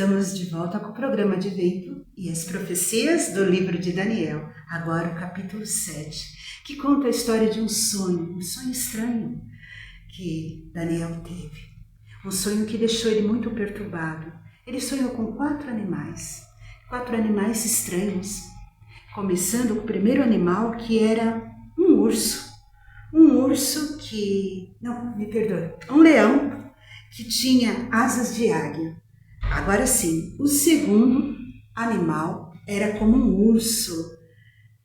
Estamos de volta com o programa Advento e as profecias do livro de Daniel, agora o capítulo 7, que conta a história de um sonho estranho que Daniel teve. Um sonho que deixou ele muito perturbado. Ele sonhou com quatro animais estranhos, começando com o primeiro animal, que era um urso. Um leão que tinha asas de águia. Agora sim, o segundo animal era como um urso.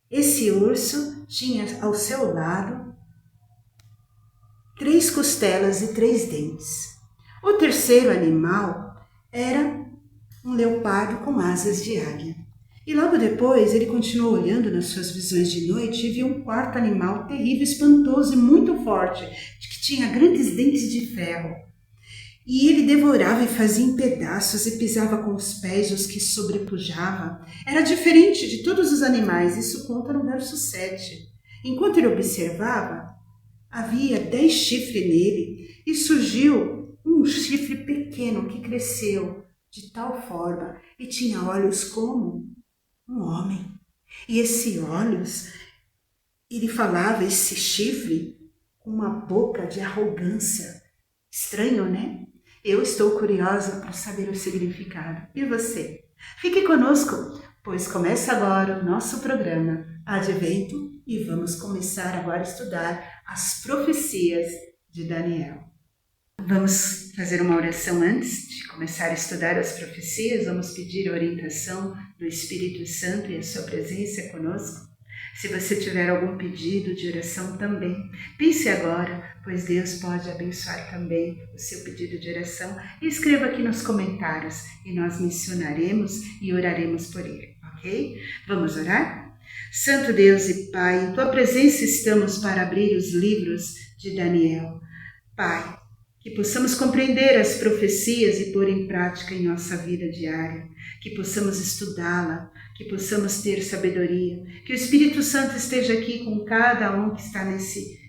Esse urso tinha ao seu lado 3 costelas e 3 dentes. O terceiro animal era um leopardo com asas de águia. E logo depois ele continuou olhando nas suas visões de noite e viu um quarto animal terrível, espantoso e muito forte, que tinha grandes dentes de ferro. E ele devorava e fazia em pedaços e pisava com os pés os que sobrepujava. Era diferente de todos os animais, isso conta no verso 7. Enquanto ele observava, havia 10 chifres nele e surgiu um chifre pequeno que cresceu de tal forma e tinha olhos como um homem. E ele falava, esse chifre, com uma boca de arrogância. Estranho, né? Eu estou curiosa para saber o significado. E você? Fique conosco, pois começa agora o nosso programa Advento e vamos começar agora a estudar as profecias de Daniel. Vamos fazer uma oração antes de começar a estudar as profecias. Vamos pedir a orientação do Espírito Santo e a sua presença conosco. Se você tiver algum pedido de oração também, pense agora, pois Deus pode abençoar também o seu pedido de oração. E escreva aqui nos comentários e nós mencionaremos e oraremos por ele, ok? Vamos orar? Santo Deus e Pai, em tua presença estamos para abrir os livros de Daniel. Pai, que possamos compreender as profecias e pôr em prática em nossa vida diária, que possamos estudá-la, que possamos ter sabedoria, que o Espírito Santo esteja aqui com cada um que está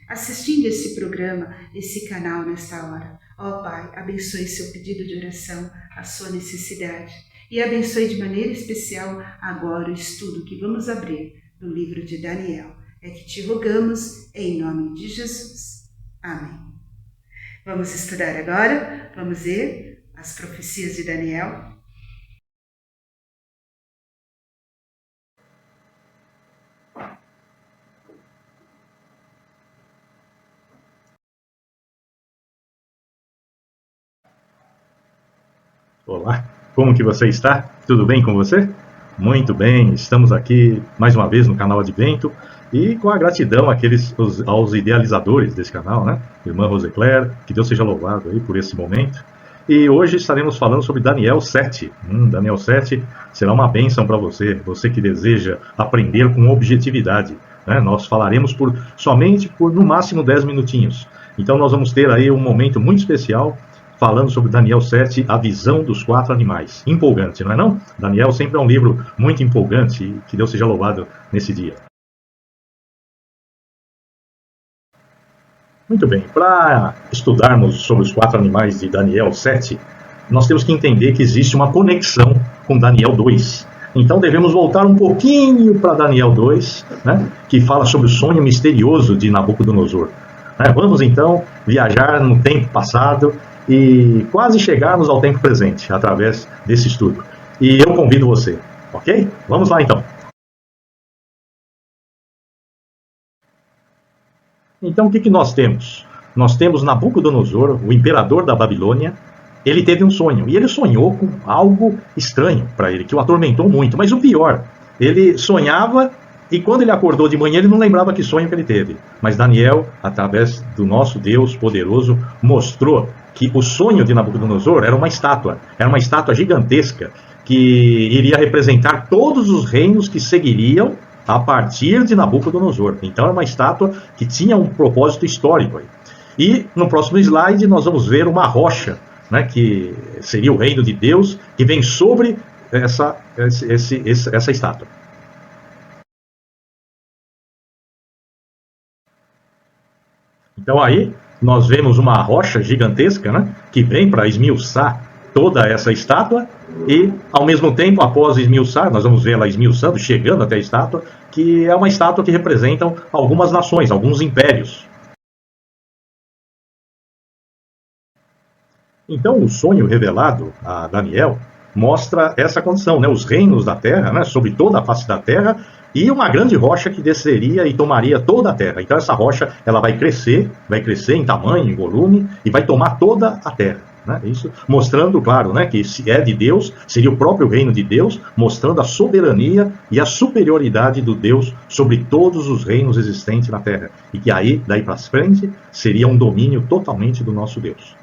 assistindo esse programa, esse canal nesta hora. Ó Pai, abençoe seu pedido de oração, a sua necessidade, e abençoe de maneira especial agora o estudo que vamos abrir do livro de Daniel. É que te rogamos em nome de Jesus. Amém. Vamos estudar agora, vamos ver as profecias de Daniel. Olá, como que você está? Tudo bem com você? Muito bem, estamos aqui mais uma vez no canal Advento e com a gratidão aos idealizadores desse canal, né? Irmã Roseclaire, que Deus seja louvado aí por esse momento. E hoje estaremos falando sobre Daniel 7. Daniel 7 será uma bênção para você que deseja aprender com objetividade, né? Nós falaremos somente por no máximo 10 minutinhos. Então nós vamos ter aí um momento muito especial falando sobre Daniel 7, a visão dos 4 animais. Empolgante, não é não? Daniel sempre é um livro muito empolgante e que Deus seja louvado nesse dia. Muito bem, para estudarmos sobre os 4 animais de Daniel 7, nós temos que entender que existe uma conexão com Daniel 2. Então devemos voltar um pouquinho para Daniel 2, né, que fala sobre o sonho misterioso de Nabucodonosor. Vamos então viajar no tempo passado e quase chegarmos ao tempo presente através desse estudo. E eu convido você, ok? Vamos lá então. Então o que nós temos? Nós temos Nabucodonosor, o imperador da Babilônia. Ele teve um sonho e ele sonhou com algo estranho para ele, que o atormentou muito. Mas o pior, ele sonhava e quando ele acordou de manhã ele não lembrava que sonho que ele teve. Mas Daniel, através do nosso Deus poderoso, mostrou que o sonho de Nabucodonosor era uma estátua gigantesca que iria representar todos os reinos que seguiriam a partir de Nabucodonosor. Então era uma estátua que tinha um propósito histórico aí. E no próximo slide nós vamos ver uma rocha, né, que seria o reino de Deus, que vem sobre essa estátua. Então aí nós vemos uma rocha gigantesca, né, que vem para esmiuçar toda essa estátua e, ao mesmo tempo, após esmiuçar, nós vamos ver ela esmiuçando, chegando até a estátua, que é uma estátua que representa algumas nações, alguns impérios. Então, o sonho revelado a Daniel mostra essa condição, né? Os reinos da terra, né? Sobre toda a face da terra, e uma grande rocha que desceria e tomaria toda a terra. Então, essa rocha ela vai crescer em tamanho, em volume, e vai tomar toda a terra. Né? Isso mostrando, claro, né, que se é de Deus, seria o próprio reino de Deus, mostrando a soberania e a superioridade do Deus sobre todos os reinos existentes na terra. E que aí, daí para frente, seria um domínio totalmente do nosso Deus.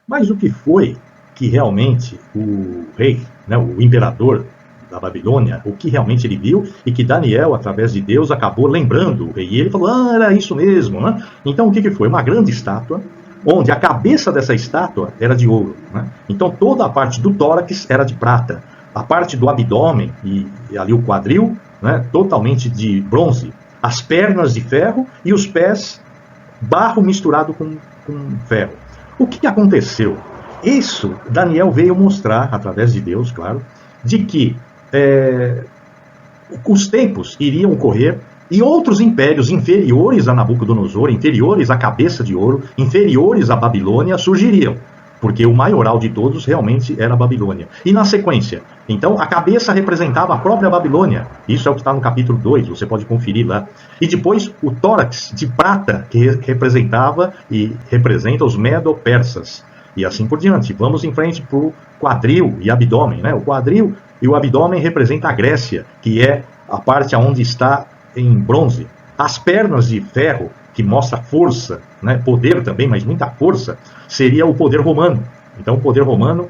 Mas o que foi que realmente o rei, né, o imperador da Babilônia, o que realmente ele viu e que Daniel, através de Deus, acabou lembrando o rei. E ele falou, era isso mesmo. Né? Então o que foi? Uma grande estátua, onde a cabeça dessa estátua era de ouro. Né? Então toda a parte do tórax era de prata. A parte do abdômen e ali o quadril, né, totalmente de bronze. As pernas de ferro e os pés barro misturado com ferro. O que aconteceu? Isso Daniel veio mostrar, através de Deus, claro, de que os tempos iriam ocorrer e outros impérios inferiores a Nabucodonosor, inferiores à cabeça de ouro, inferiores à Babilônia, surgiriam. Porque o maioral de todos realmente era a Babilônia. E na sequência, então, a cabeça representava a própria Babilônia. Isso é o que está no capítulo 2, você pode conferir lá. E depois, o tórax de prata, que representava e representa os medo-persas. E assim por diante. Vamos em frente para o quadril e abdômen. Né? O quadril e o abdômen representam a Grécia, que é a parte onde está em bronze. As pernas de ferro, que mostra força, né? Poder também, mas muita força, seria o poder romano. Então o poder romano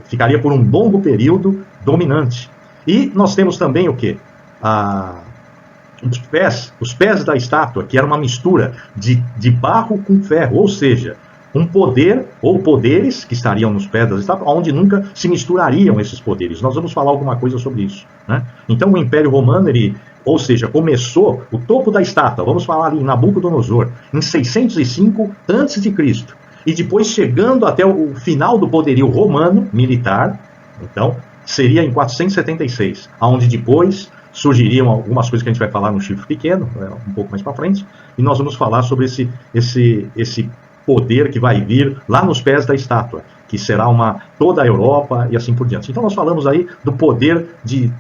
ficaria por um longo período dominante. E nós temos também o quê? Os pés da estátua, que era uma mistura de barro com ferro, ou seja, um poder ou poderes que estariam nos pés da estátua, onde nunca se misturariam esses poderes. Nós vamos falar alguma coisa sobre isso. Né? Então o Império Romano, ou seja, começou o topo da estátua, vamos falar ali em Nabucodonosor, em 605 a.C., e depois chegando até o final do poderio romano, militar, então, seria em 476, onde depois surgiriam algumas coisas que a gente vai falar no chifre pequeno, um pouco mais para frente, e nós vamos falar sobre esse poder que vai vir lá nos pés da estátua, que será toda a Europa e assim por diante. Então nós falamos aí do poder de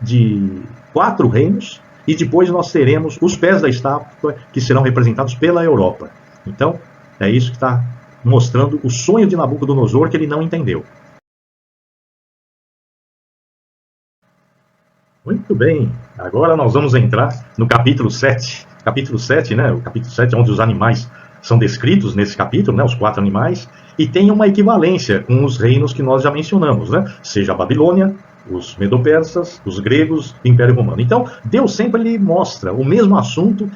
4 reinos, e depois nós teremos os pés da estátua que serão representados pela Europa. Então, é isso que está mostrando o sonho de Nabucodonosor que ele não entendeu. Muito bem, agora nós vamos entrar no capítulo 7. Capítulo 7, né? O capítulo 7 é onde os animais são descritos nesse capítulo, né? Os 4 animais, e tem uma equivalência com os reinos que nós já mencionamos, né? Seja a Babilônia, os medo-persas, os gregos e o Império Romano. Então, Deus sempre ele mostra o mesmo assunto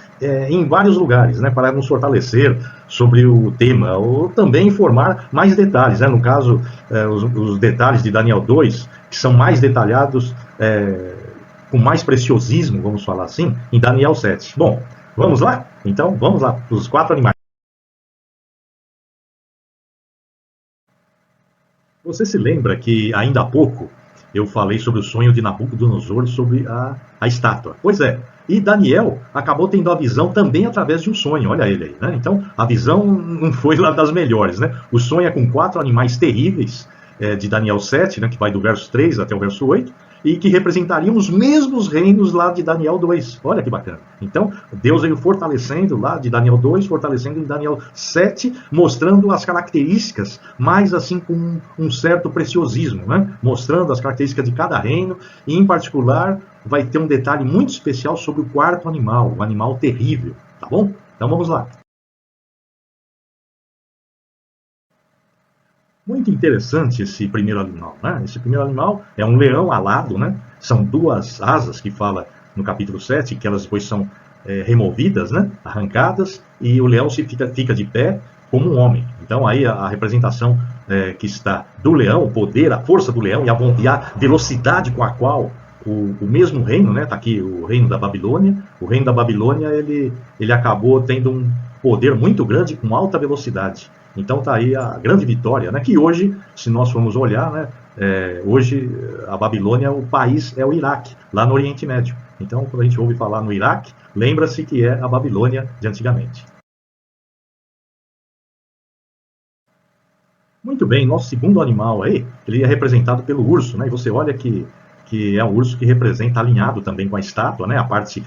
em vários lugares, né, para nos fortalecer sobre o tema, ou também informar mais detalhes. Né? No caso, os detalhes de Daniel 2, que são mais detalhados, com mais preciosismo, vamos falar assim, em Daniel 7. Bom, vamos lá? Então, vamos lá, os 4 animais. Você se lembra que ainda há pouco eu falei sobre o sonho de Nabucodonosor sobre a estátua? Pois é, e Daniel acabou tendo a visão também através de um sonho, olha ele aí, né? Então a visão não foi lá das melhores, né? O sonho é com 4 animais terríveis, de Daniel 7, né, que vai do verso 3 até o verso 8, e que representariam os mesmos reinos lá de Daniel 2. Olha que bacana. Então, Deus veio fortalecendo lá de Daniel 2, fortalecendo em Daniel 7, mostrando as características, mais assim com um certo preciosismo, né? Mostrando as características de cada reino, e em particular vai ter um detalhe muito especial sobre o 4º animal, o animal terrível, tá bom? Então vamos lá. Muito interessante esse primeiro animal, né? Esse primeiro animal é um leão alado, né? São 2 asas que fala no capítulo 7, que elas depois são removidas, né? Arrancadas, e o leão fica de pé como um homem. Então aí a representação que está do leão, o poder, a força do leão e a velocidade com a qual o mesmo reino, né? Tá aqui o reino da Babilônia. O reino da Babilônia ele acabou tendo poder muito grande com alta velocidade. Então está aí a grande vitória, né? Que hoje, se nós formos olhar, né, hoje a Babilônia, o país é o Iraque, lá no Oriente Médio. Então, quando a gente ouve falar no Iraque, lembra-se que é a Babilônia de antigamente. Muito bem, nosso segundo animal aí, ele é representado pelo urso, né? E você olha que é um urso que representa alinhado também com a estátua, né? A parte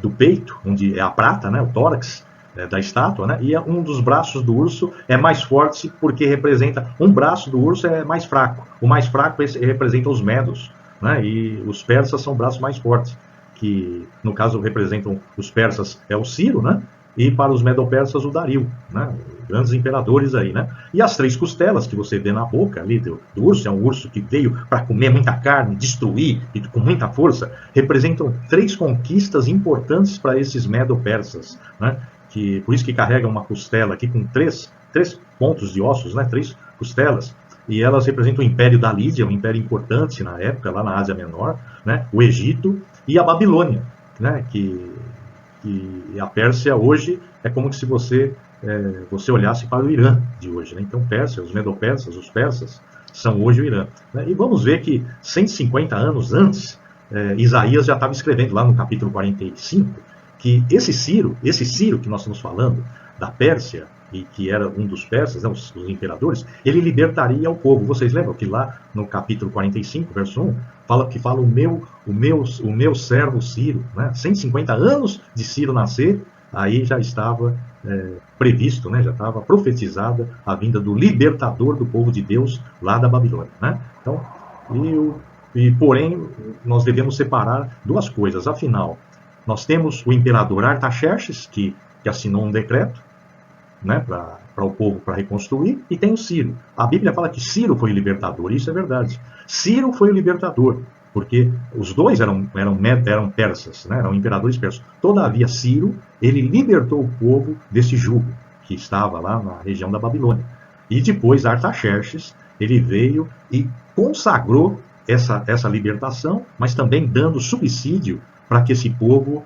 do peito, onde é a prata, né? O tórax da estátua, né? E um dos braços do urso é mais forte porque representa um braço do urso é mais fraco. O mais fraco representa os medos, né? E os persas são braços mais fortes, que no caso representam os persas é o Ciro, né? E para os medo-persas o Dario, né? Grandes imperadores aí, né? E as 3 costelas que você vê na boca ali do urso, é um urso que veio para comer muita carne, destruir e com muita força, representam 3 conquistas importantes para esses medo-persas, né? Por isso que carrega uma costela aqui com 3 pontos de ossos, né? 3 costelas. E elas representam o Império da Lídia, um império importante na época, lá na Ásia Menor, né? O Egito e a Babilônia, né? Que a Pérsia hoje é como se você olhasse para o Irã de hoje, né? Então, Pérsia, os medo-persas, os persas, são hoje o Irã, né? E vamos ver que 150 anos antes, Isaías já estava escrevendo lá no capítulo 45, que esse Ciro que nós estamos falando, da Pérsia, e que era um dos persas, né, os imperadores, ele libertaria o povo. Vocês lembram que lá no capítulo 45, verso 1, fala o meu servo Ciro, né? 150 anos de Ciro nascer, aí já estava previsto, né? Já estava profetizada a vinda do libertador do povo de Deus lá da Babilônia, né? Então, porém, nós devemos separar 2 coisas. Afinal, nós temos o imperador Artaxerxes, que assinou um decreto, né, para o povo, para reconstruir, e tem o Ciro. A Bíblia fala que Ciro foi o libertador, isso é verdade. Ciro foi o libertador, porque os dois eram persas, né, eram imperadores persas. Todavia, Ciro, ele libertou o povo desse jugo que estava lá na região da Babilônia. E depois, Artaxerxes, ele veio e consagrou essa libertação, mas também dando subsídio para que esse povo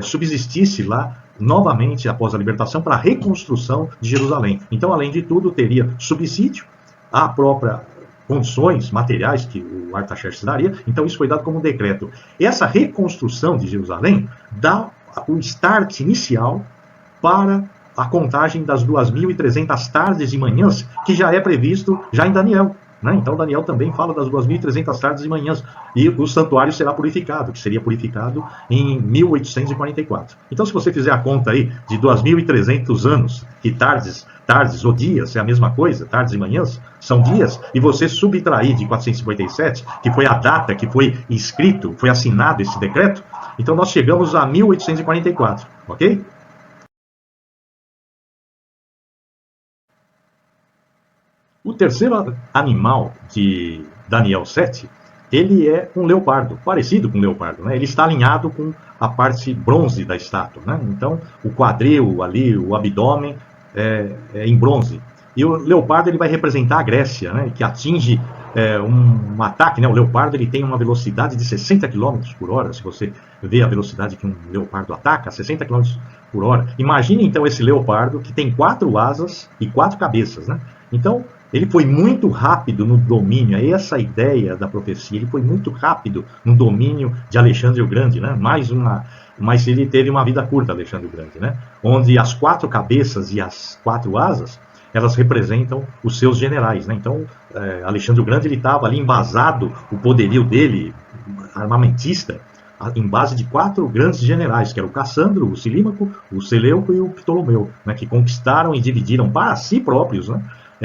subsistisse lá novamente após a libertação para a reconstrução de Jerusalém. Então, além de tudo, teria subsídio, a própria condições materiais que o Artaxerxes daria. Então, isso foi dado como um decreto. Essa reconstrução de Jerusalém dá o start inicial para a contagem das 2.300 tardes e manhãs, que já é previsto já em Daniel. Né? Então Daniel também fala das 2.300 tardes e manhãs, e o santuário será purificado, que seria purificado em 1844. Então, se você fizer a conta aí de 2.300 anos, que tardes ou dias é a mesma coisa, tardes e manhãs são dias, e você subtrair de 457, que foi a data que foi escrito, foi assinado esse decreto, então nós chegamos a 1844, ok? O terceiro animal de Daniel 7, ele é um leopardo, parecido com um leopardo, né? Ele está alinhado com a parte bronze da estátua, né? Então, o quadril ali, o abdômen é em bronze. E o leopardo ele vai representar a Grécia, né? Que atinge um ataque, né? O leopardo ele tem uma velocidade de 60 km por hora. Se você vê a velocidade que um leopardo ataca, 60 km por hora. Imagine então esse leopardo que tem 4 asas e 4 cabeças, né? Então, ele foi muito rápido no domínio, é essa a ideia da profecia, ele foi muito rápido no domínio de Alexandre o Grande, né? Mas ele teve uma vida curta, Alexandre o Grande, né? Onde as 4 cabeças e as 4 asas, elas representam os seus generais, né? Então, Alexandre o Grande, ele estava ali embasado, o poderio dele, armamentista, em base de 4 grandes generais, que eram o Cassandro, o Silímaco, o Seleuco e o Ptolomeu, né? Que conquistaram e dividiram para si próprios, né?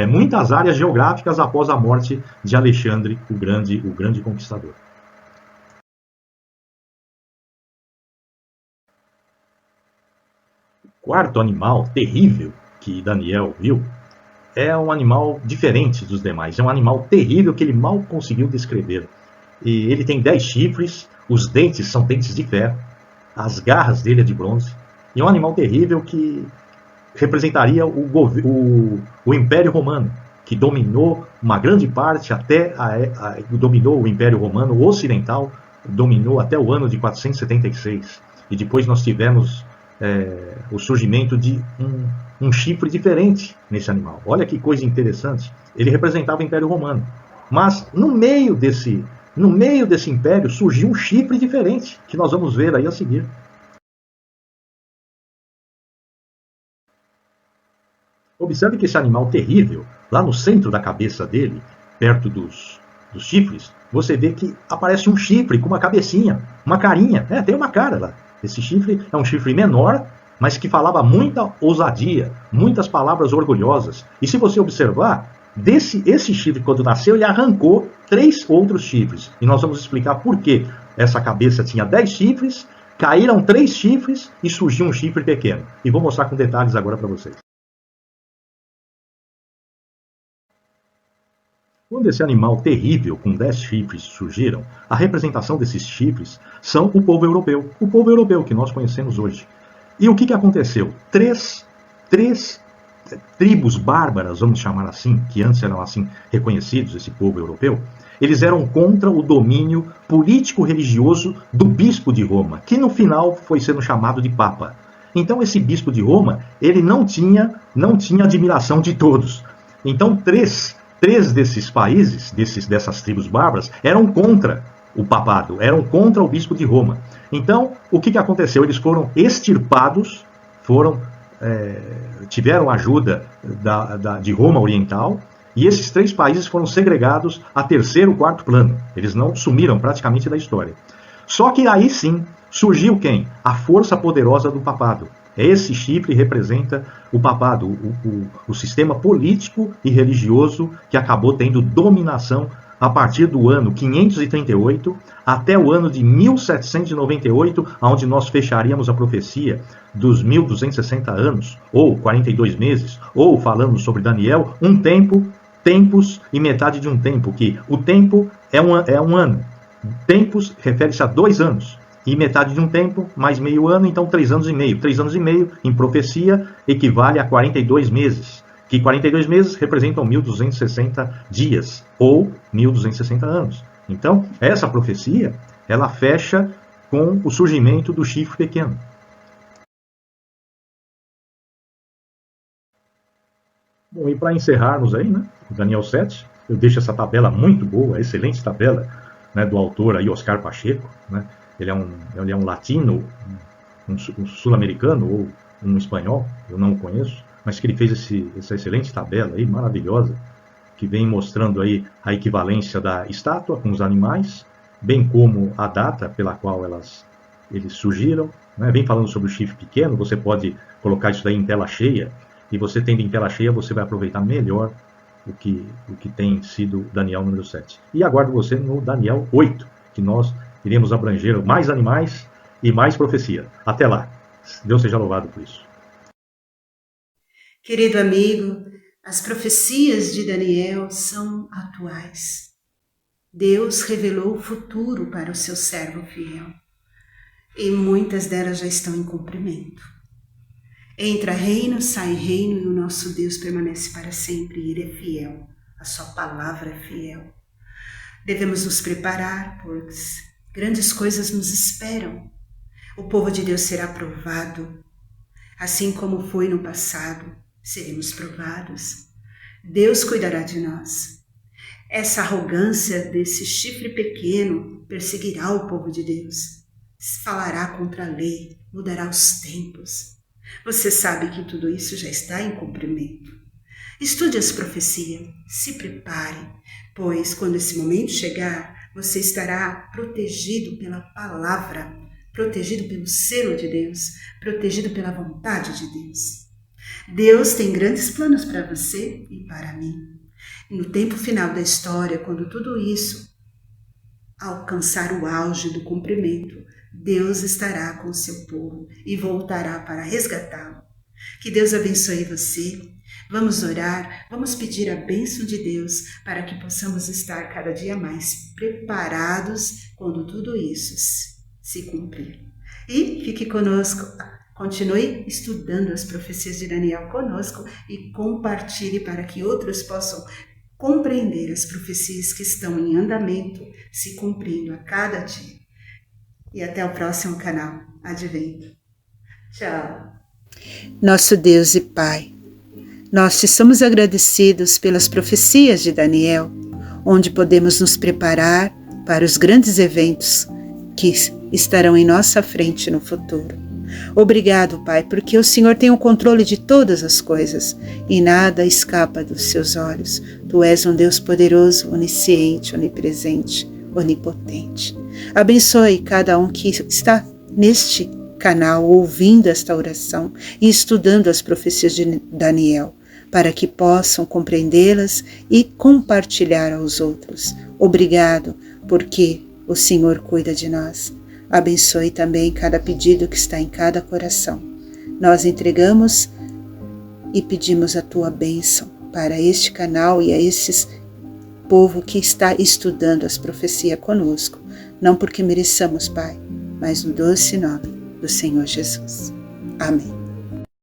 Muitas áreas geográficas após a morte de Alexandre o grande conquistador. O quarto animal terrível que Daniel viu é um animal diferente dos demais. É um animal terrível que ele mal conseguiu descrever. E ele tem 10 chifres, os dentes são dentes de ferro, as garras dele é de bronze. E é um animal terrível que representaria o Império Romano, que dominou uma grande parte dominou o Império Romano Ocidental, dominou até o ano de 476. E depois nós tivemos o surgimento de um chifre diferente nesse animal. Olha que coisa interessante. Ele representava o Império Romano. Mas no meio desse império surgiu um chifre diferente, que nós vamos ver aí a seguir. Observe que esse animal terrível, lá no centro da cabeça dele, perto dos chifres, você vê que aparece um chifre com uma cabecinha, uma carinha. Tem uma cara lá. Esse chifre é um chifre menor, mas que falava muita ousadia, muitas palavras orgulhosas. E se você observar, esse chifre, quando nasceu, ele arrancou 3 outros chifres. E nós vamos explicar por que essa cabeça tinha 10 chifres, caíram 3 chifres e surgiu um chifre pequeno. E vou mostrar com detalhes agora para vocês. Quando esse animal terrível com 10 chifres surgiram, a representação desses chifres são o povo europeu que nós conhecemos hoje. E o que aconteceu? Três tribos bárbaras, vamos chamar assim, que antes eram assim reconhecidos, esse povo europeu, eles eram contra o domínio político-religioso do bispo de Roma, que no final foi sendo chamado de Papa. Então esse bispo de Roma, ele não tinha admiração de todos. Então três desses países, dessas tribos bárbaras, eram contra o papado, eram contra o bispo de Roma. Então, o que aconteceu? Eles foram extirpados, tiveram ajuda de Roma Oriental, e esses 3 países foram segregados a 3º, 4º plano. Eles não sumiram praticamente da história. Só que aí sim surgiu quem? A força poderosa do papado. Esse chifre representa o papado, o sistema político e religioso que acabou tendo dominação a partir do ano 538 até o ano de 1798, onde nós fecharíamos a profecia dos 1260 anos, ou 42 meses, ou falando sobre Daniel, um tempo, tempos e metade de um tempo, que o tempo é um ano. Tempos refere-se a 2 anos. E metade de um tempo, mais meio ano, então 3 anos e meio. 3 anos e meio, em profecia, equivale a 42 meses. Que 42 meses representam 1260 dias, ou 1260 anos. Então, essa profecia, ela fecha com o surgimento do chifre pequeno. Bom, e para encerrarmos aí, né, Daniel 7, eu deixo essa tabela muito boa, excelente tabela, né, do autor aí, Oscar Pacheco, né? Ele é um latino, um sul-americano ou um espanhol, eu não o conheço, mas que ele fez essa excelente tabela aí, maravilhosa, que vem mostrando aí a equivalência da estátua com os animais, bem como a data pela qual eles surgiram, né? Vem falando sobre o chifre pequeno, você pode colocar isso daí em tela cheia, e você tendo em tela cheia, você vai aproveitar melhor o que tem sido Daniel número 7. E aguardo você no Daniel 8, que nós iremos abranger mais animais e mais profecia. Até lá. Deus seja louvado por isso. Querido amigo, as profecias de Daniel são atuais. Deus revelou o futuro para o seu servo fiel. E muitas delas já estão em cumprimento. Entra reino, sai reino, e o nosso Deus permanece para sempre, e Ele é fiel. A sua palavra é fiel. Devemos nos preparar, pois grandes coisas nos esperam. O povo de Deus será provado. Assim como foi no passado, seremos provados. Deus cuidará de nós. Essa arrogância desse chifre pequeno perseguirá o povo de Deus. Falará contra a lei, mudará os tempos. Você sabe que tudo isso já está em cumprimento. Estude as profecias, se prepare, pois quando esse momento chegar, você estará protegido pela palavra, protegido pelo selo de Deus, protegido pela vontade de Deus. Deus tem grandes planos para você e para mim. E no tempo final da história, quando tudo isso alcançar o auge do cumprimento, Deus estará com o seu povo e voltará para resgatá-lo. Que Deus abençoe você. Vamos orar, vamos pedir a bênção de Deus para que possamos estar cada dia mais preparados quando tudo isso se cumprir. E fique conosco, continue estudando as profecias de Daniel conosco e compartilhe para que outros possam compreender as profecias que estão em andamento, se cumprindo a cada dia. E até o próximo canal Advento. Tchau. Nosso Deus e Pai, nós te somos agradecidos pelas profecias de Daniel, onde podemos nos preparar para os grandes eventos que estarão em nossa frente no futuro. Obrigado, Pai, porque o Senhor tem o controle de todas as coisas e nada escapa dos seus olhos. Tu és um Deus poderoso, onisciente, onipresente, onipotente. Abençoe cada um que está neste canal ouvindo esta oração e estudando as profecias de Daniel, para que possam compreendê-las e compartilhar aos outros. Obrigado, porque o Senhor cuida de nós. Abençoe também cada pedido que está em cada coração. Nós entregamos e pedimos a tua bênção para este canal e a esses povo que está estudando as profecias conosco, não porque mereçamos, Pai, mas no doce nome do Senhor Jesus. Amém.